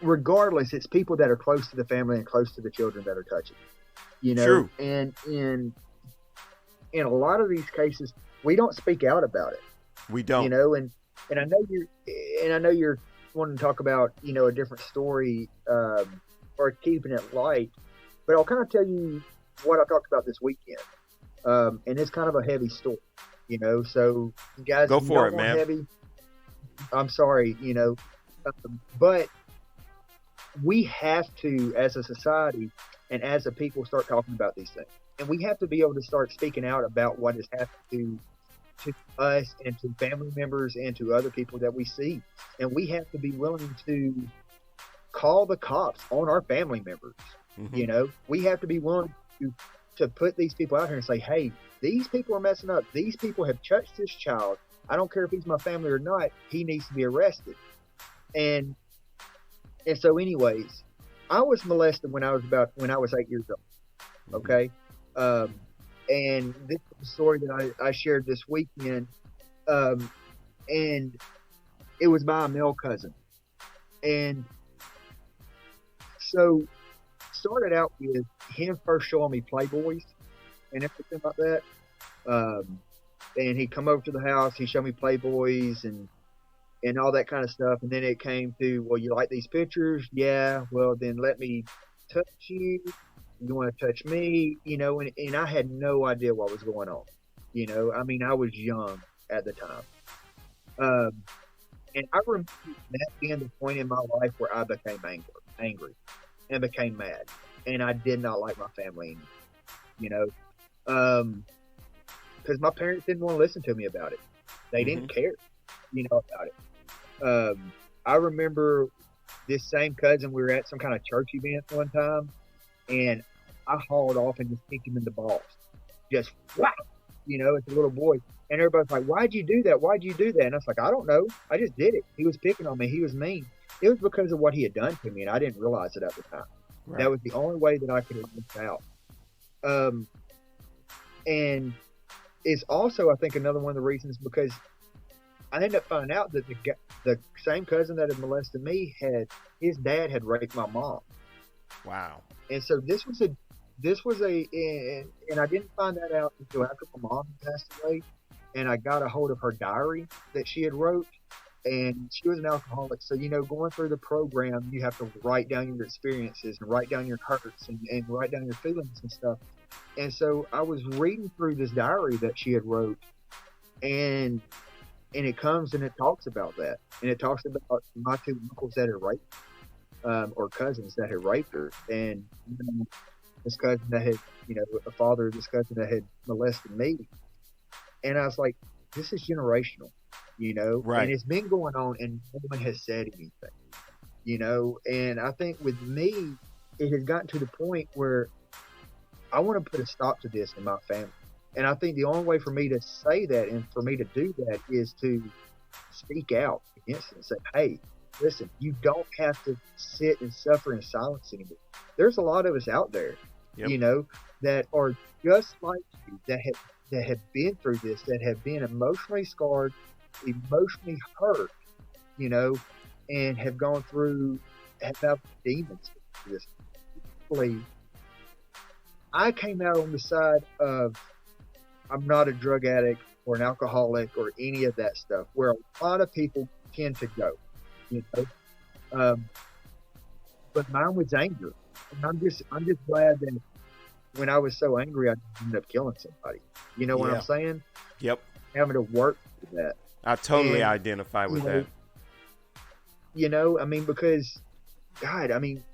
regardless, it's people that are close to the family and close to the children that are touching, True. And in a lot of these cases, we don't speak out about it. We don't. And I know you're wanting to talk about, a different story, or keeping it light, but I'll kind of tell you what I talked about this weekend. And it's kind of a heavy story, so guys, go for it, man. Heavy, I'm sorry, but we have to, as a society and as a people, start talking about these things. And we have to be able to start speaking out about what has happened to us and to family members and to other people that we see. And we have to be willing to call the cops on our family members. Mm-hmm. We have to be willing to put these people out here and say, hey, these people are messing up. These people have touched this child. I don't care if he's my family or not. He needs to be arrested. And so anyways, I was molested when I was 8 years old. Okay. And this is a story that I shared this weekend. And it was by a male cousin. And so started out with him first showing me Playboys and everything like that. And he'd come over to the house, he'd show me Playboys and all that kind of stuff. And then it came to, well, you like these pictures? Yeah. Well, then let me touch you. You want to touch me? And I had no idea what was going on. I mean, I was young at the time. And I remember that being the point in my life where I became angry and became mad. And I did not like my family anymore, because my parents didn't want to listen to me about it. They didn't care, about it. I remember this same cousin, we were at some kind of church event one time, and I hauled off and just kicked him in the balls. Just, wow, as a little boy. And everybody's like, why'd you do that? Why'd you do that? And I was like, I don't know. I just did it. He was picking on me. He was mean. It was because of what he had done to me, and I didn't realize it at the time. Right. That was the only way that I could have missed out. And it's also, I think, another one of the reasons, because I ended up finding out that the same cousin that had molested me his dad had raped my mom. Wow. And so this was and I didn't find that out until after my mom passed away, and I got a hold of her diary that she had wrote, and she was an alcoholic. So, going through the program, you have to write down your experiences and write down your hurts and write down your feelings and stuff. And so I was reading through this diary that she had wrote, and it comes and it talks about that. And it talks about my two uncles that had raped, or cousins that had raped her. And this cousin that had, a father of this cousin that had molested me. And I was like, this is generational, Right. And it's been going on and no one has said anything, And I think with me, it has gotten to the point where I want to put a stop to this in my family. And I think the only way for me to say that and for me to do that is to speak out against it and say, hey, listen, you don't have to sit and suffer in silence anymore. There's a lot of us out there, yep, that are just like you, that have been through this, that have been emotionally scarred, emotionally hurt, and have gone through, have demons. This. I came out on the side of, I'm not a drug addict or an alcoholic or any of that stuff, where a lot of people tend to go, but mine was anger. And I'm just glad that when I was so angry, I ended up killing somebody. You know what I'm Yeah. saying? Yep. Having to work for that. I totally And, identify with you know, that. I mean, because, God, I mean,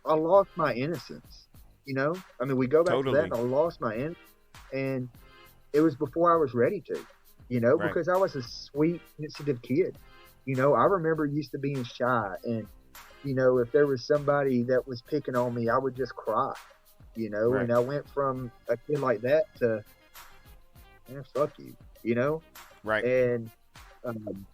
I lost my innocence. I mean, we go back to that, Totally. and I lost my innocence, and it was before I was ready to, Right. because I was a sweet, sensitive kid. I remember used to being shy, and if there was somebody that was picking on me, I would just cry. Right. And I went from a kid like that to, man, fuck you, Right. and um,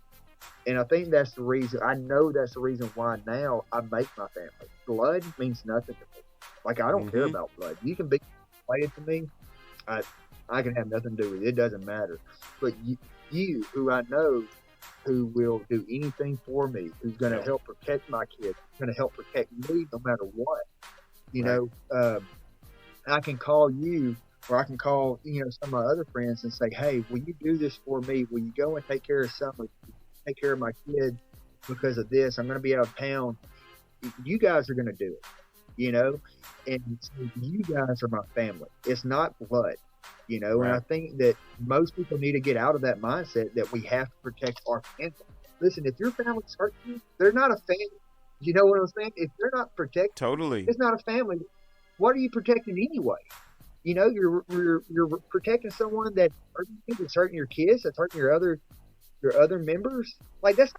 and I think that's the reason. I know that's the reason why now I make my family. Blood means nothing to me. Like, I don't care Mm-hmm. about blood. You can be related to me. I I can have nothing to do with it. It doesn't matter. But you who I know, who will do anything for me, who's going to Yep. help protect my kids, going to help protect me no matter what. You Right. know, I can call you, or I can call some of my other friends and say, hey, will you do this for me? Will you go and take care of something? Take care of my kid because of this? I'm going to be out of town. You guys are going to do it. And so you guys are my family. It's not blood. And I Right. think that most people need to get out of that mindset that we have to protect our family. Listen, if your family's hurting you, they're not a family. You know what I'm saying? If they're not protected, Totally. it's not a family. What are you protecting anyway? You're protecting someone that's hurting you, that's hurting your kids, that's hurting your other members. Like, that's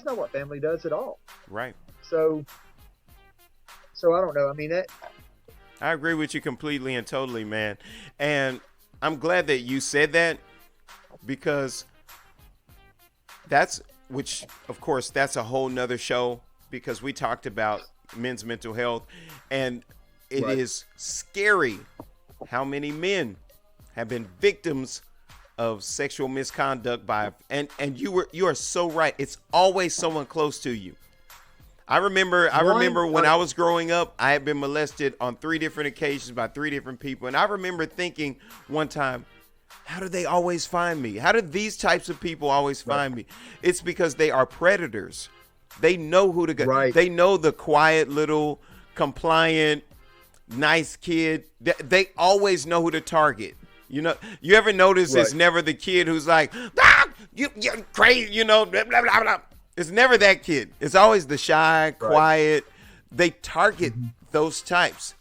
not what family does at all. Right. So I don't know. I mean, that I agree with you completely and totally, man. And I'm glad that you said that, because which of course that's a whole nother show, because we talked about men's mental health, and it right, is scary how many men have been victims of sexual misconduct and you are so right. It's always someone close to you. I remember when I was growing up, I had been molested on 3 different occasions by 3 different people. And I remember thinking one time, how do they always find me? How do these types of people always find me? It's because they are predators. They know who to go. right, They know the quiet little compliant, nice kid. They always know who to target. You ever notice it's right. never the kid who's like, you're crazy, blah, blah, blah, blah. It's never that kid. It's always the shy, quiet. They target those types.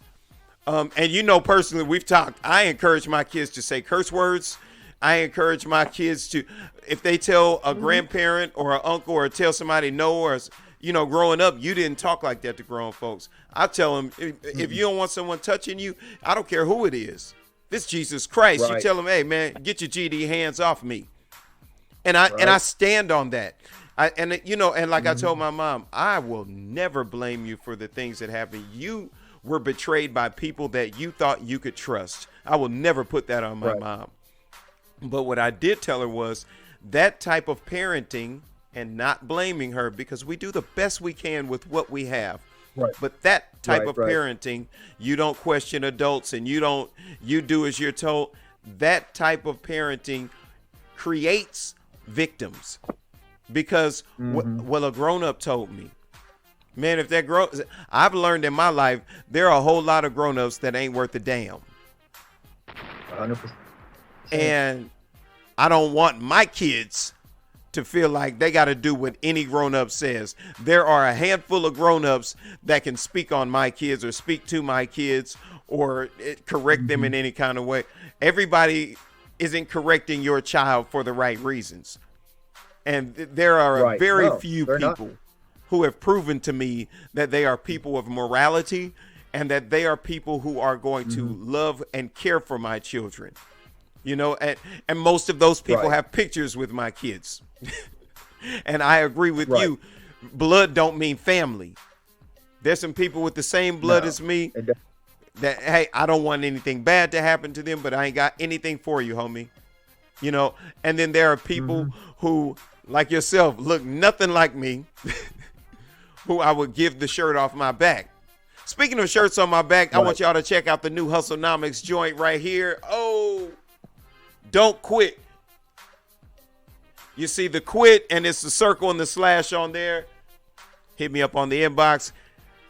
And personally, we've talked. I encourage my kids to say curse words. I encourage my kids to, if they tell a grandparent or an uncle or tell somebody no, or, growing up, you didn't talk like that to grown folks. I tell them, if you don't want someone touching you, I don't care who it is. This Jesus Christ. You Right. tell them, hey, man, get your GD hands off me. And I Right. stand on that. And like I told my mom, I will never blame you for the things that happened. You were betrayed by people that you thought you could trust. I will never put that on my Right. mom. But what I did tell her was that type of parenting, and not blaming her, because we do the best we can with what we have. Right. But that type Right, of right. parenting, you don't question adults, and you do as you're told. That type of parenting creates victims, because a grown-up told me, man, if that I've learned in my life, there are a whole lot of grown-ups that ain't worth a damn. 100%. And I don't want my kids to feel like they got to do what any grown-up says. There are a handful of grown-ups that can speak on my kids or speak to my kids or correct them in any kind of way. Everybody isn't correcting your child for the right reasons. And there are Right. very No, few they're not. people who have proven to me that they are people of morality and that they are people who are going to love and care for my children. And most of those people Right. have pictures with my kids. And I agree with Right. you. Blood don't mean family. There's some people with the same blood No. as me It does. that, hey, I don't want anything bad to happen to them, but I ain't got anything for you, homie. And then there are people who, like yourself, look nothing like me, who I would give the shirt off my back. Speaking of shirts on my back, I Right. want y'all to check out the new Hustlenomics joint right here. Oh, don't quit. You see the quit, and it's the circle and the slash on there. hit me up on the inbox,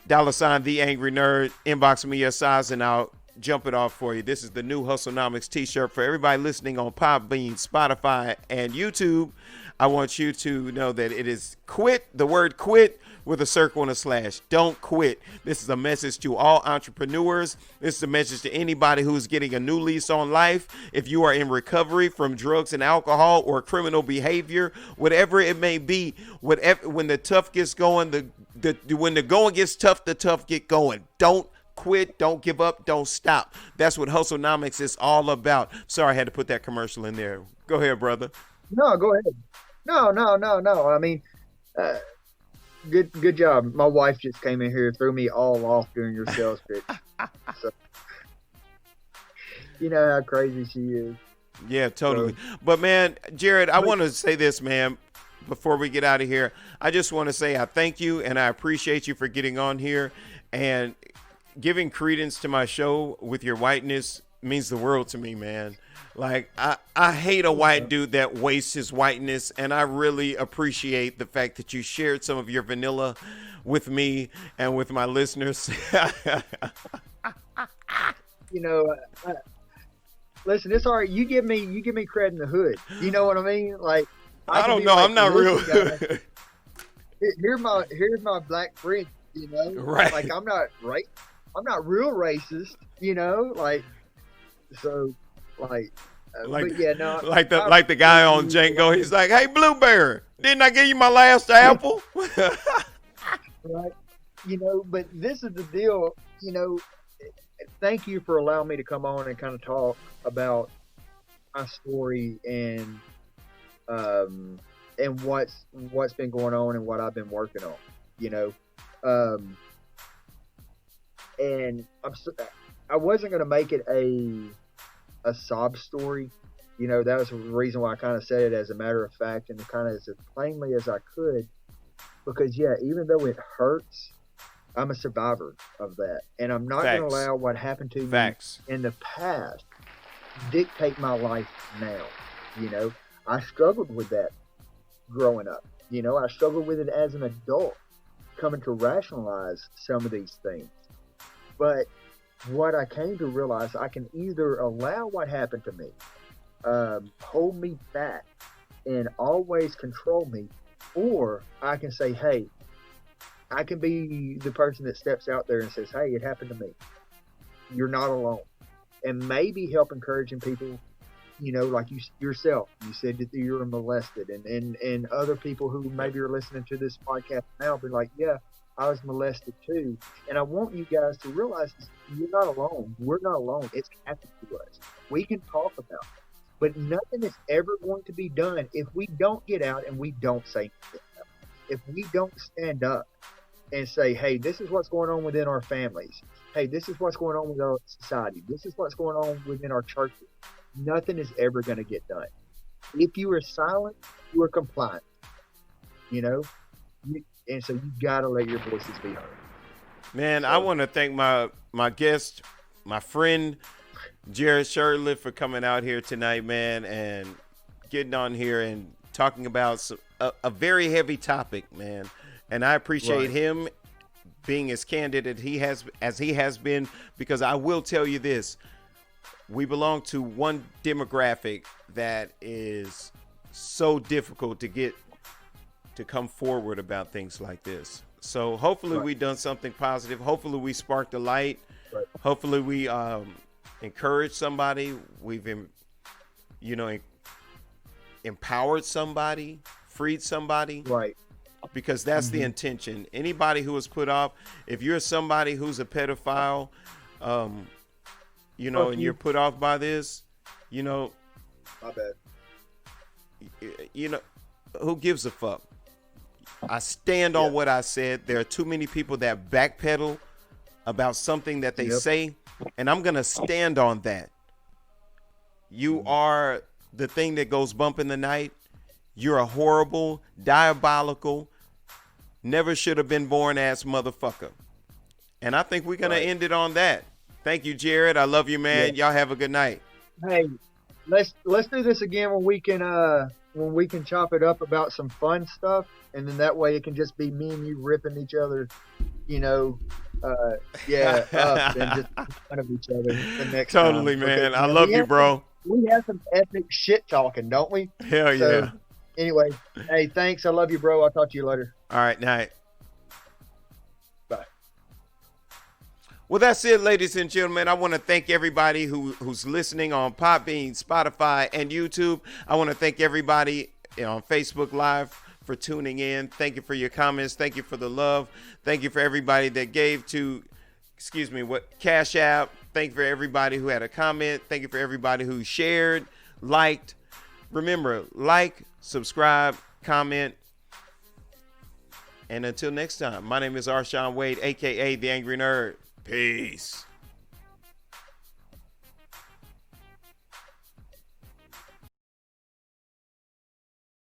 $ The Angry Nerd. Inbox me your size and I'll jump it off for you. This is the new Hustlenomics t-shirt for everybody listening on Podbean, Spotify, and YouTube. I want you to know that it is quit, the word quit, with a circle and a slash. Don't quit. This is a message to all entrepreneurs. This is a message to anybody who's getting a new lease on life. If you are in recovery from drugs and alcohol or criminal behavior, whatever it may be, whatever, when the tough gets going, when the going gets tough, the tough get going. Don't quit. Don't give up. Don't stop. That's what Hustlenomics is all about. Sorry, I had to put that commercial in there. Go ahead, brother. No, go ahead. No. I mean, good job. My wife just came in here, threw me all off during your sales pitch. So, you know how crazy she is. Yeah, totally. So, but man, Jarod, I want to say this, man, before we get out of here. I just want to say I thank you and I appreciate you for getting on here and giving credence to my show with your whiteness means the world to me, man. Like, I hate a white dude that wastes his whiteness, and I really appreciate the fact that you shared some of your vanilla with me and with my listeners. You know, listen, it's all right. You give me credit in the hood. You know what I mean? Like, I don't know. Like, I'm not real. Here's my black friend. You know, right? Like, I'm not real racist. You know, like, so. Like yeah, no, like the guy on Django. He's like, "Hey, Blueberry, didn't I give you my last apple?" Right. You know, but this is the deal. You know, thank you for allowing me to come on and kind of talk about my story and what's been going on and what I've been working on. You know, and I wasn't going to make it a sob story. You know, that was the reason why I kind of said it as a matter of fact and kind of as plainly as I could, because yeah, even though it hurts, I'm a survivor of that, and I'm not going to allow what happened to me in the past dictate my life now. You know, I struggled with that growing up. You know, I struggled with it as an adult, coming to rationalize some of these things. But what I came to realize, I can either allow what happened to me, hold me back, and always control me, or I can say, hey, I can be the person that steps out there and says, hey, it happened to me. You're not alone. And maybe help encouraging people, you know, like yourself. You said that you were molested, and other people who maybe are listening to this podcast now be like, yeah, I was molested too. And I want you guys to realize this, you're not alone. We're not alone. It's happened to us. We can talk about it. But nothing is ever going to be done if we don't get out and we don't say anything. If we don't stand up and say, hey, this is what's going on within our families. Hey, this is what's going on with our society. This is what's going on within our churches. Nothing is ever going to get done. If you are silent, you are compliant. You know? And so you gotta let your voices be heard. Man, I want to thank my guest, my friend, Jarod Shurtleff, for coming out here tonight, man, and getting on here and talking about a very heavy topic, man. And I appreciate him being as candid as he has been, because I will tell you this: we belong to one demographic that is so difficult to get to come forward about things like this. So hopefully we done something positive. Hopefully we sparked a light. Hopefully we encouraged somebody. We've empowered somebody, freed somebody. Right. Because that's the intention. Anybody who is put off, if you're somebody who's a pedophile, and you're put off by this, you know, my bad. You know, who gives a fuck? I stand on what I said. There are too many people that backpedal about something that they say, and I'm going to stand on that. You are the thing that goes bump in the night. You're a horrible, diabolical, never should have been born ass motherfucker. And I think we're going to end it on that. Thank you, Jarod. I love you, man. Y'all have a good night. Hey, let's do this again when we can when we can chop it up about some fun stuff, and then that way it can just be me and you ripping each other, you know, up and just making fun of each other the next Totally, time. man. Because, I love you, bro. We have some epic shit talking, don't we? Hell So, yeah. anyway, hey, thanks. I love you, bro. I'll talk to you later. All right, night. Bye. Well, that's it, ladies and gentlemen. I want to thank everybody who's listening on Podbean, Spotify, and YouTube. I want to thank everybody on Facebook Live for tuning in. Thank you for your comments. Thank you for the love. Thank you for everybody that gave to, Cash App. Thank you for everybody who had a comment. Thank you for everybody who shared, liked. Remember, like, subscribe, comment. And until next time, my name is Arshawn Wade, a.k.a. The Angry Nerd. Peace.